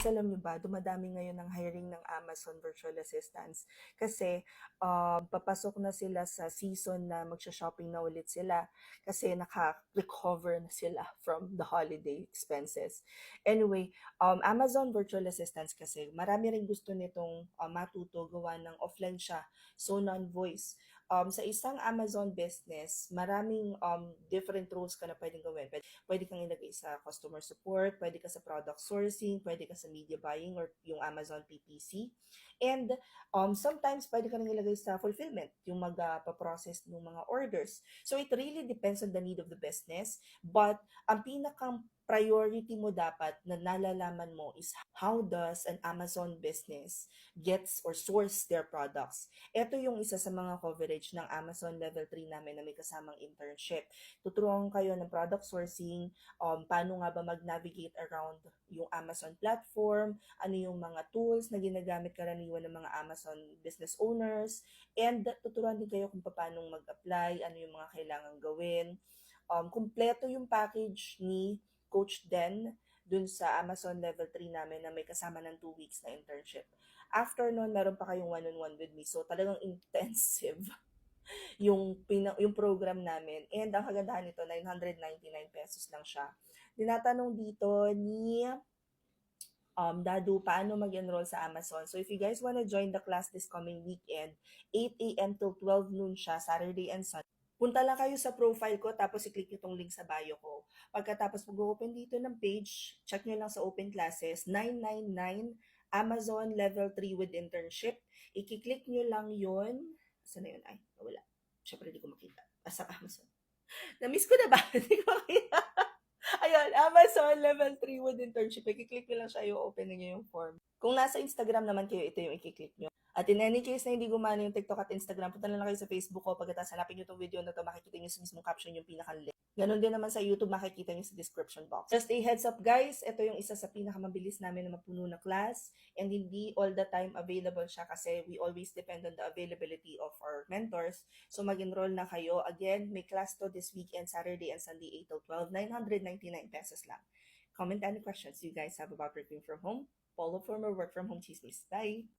alam niyo ba, dumadami ngayon ang hiring ng Amazon Virtual Assistants kasi papasok na sila sa season na magsha-shopping na ulit sila kasi naka-recover na sila from the holiday expenses. Anyway, Amazon Virtual Assistants kasi marami rin gusto nitong matuto gawa ng offline siya, so non-voice. Sa isang Amazon business, maraming different roles ka na pwedeng gawin. Pwede kang ilagay sa customer support, pwede ka sa product sourcing, pwede ka sa media buying or yung Amazon PPC. And sometimes pwede ka rin ilagay sa fulfillment, yung mag-process ng mga orders. So it really depends on the need of the business. But ang pinakang priority mo dapat na nalalaman mo is how does an Amazon business gets or source their products. Ito yung isa sa mga coverage ng Amazon Level 3 namin na may kasamang internship. Tuturuan kayo ng product sourcing, paano nga ba mag-navigate around yung Amazon platform, ano yung mga tools na ginagamit karaniwan ng mga Amazon business owners, and tuturuan din kayo kung paano mag-apply, ano yung mga kailangan gawin. Kumpleto yung package ni Coach Den dun sa Amazon Level 3 namin na may kasama ng 2 weeks na internship. After nun, meron pa kayong one-on-one with me. So, talagang intensive yung program namin. And ang kagandahan nito, 999 pesos lang siya. Tinatanong dito ni Dadu, paano mag-enroll sa Amazon. So if you guys wanna join the class this coming weekend, 8 a.m. till 12 noon siya, Saturday and Sunday. Punta lang kayo sa profile ko, tapos i-click nyo tong link sa bio ko. Pagkatapos mag-open dito ng page, check nyo lang sa open classes, 999 Amazon Level 3 with internship. I-click nyo lang yun. Saan na yun? Ay, wala. Siyempre, hindi ko makita. Asa Amazon. Na-miss ko na ba? Hindi ko makita. Ayun, Amazon Level 3 with internship. I-click nyo lang siya, i-open nyo yung form. Kung nasa Instagram naman kayo, ito yung i-click nyo. At in any case na hindi gumana yung TikTok at Instagram, punta na lang kayo sa Facebook ko. Pagkatapos hanapin nyo itong video na to, makikita nyo sa mismong caption yung pinaka-link. Ganon din naman sa YouTube, makikita nyo sa description box. Just a heads up guys, ito yung isa sa pinakamabilis namin na mapuno na class, and hindi all the time available siya kasi we always depend on the availability of our mentors. So mag-enroll na kayo. Again, may class to this weekend, Saturday and Sunday, 8 till 12, 999 pesos lang. Comment any questions you guys have about working from home. Follow for more work from home chismis. Bye!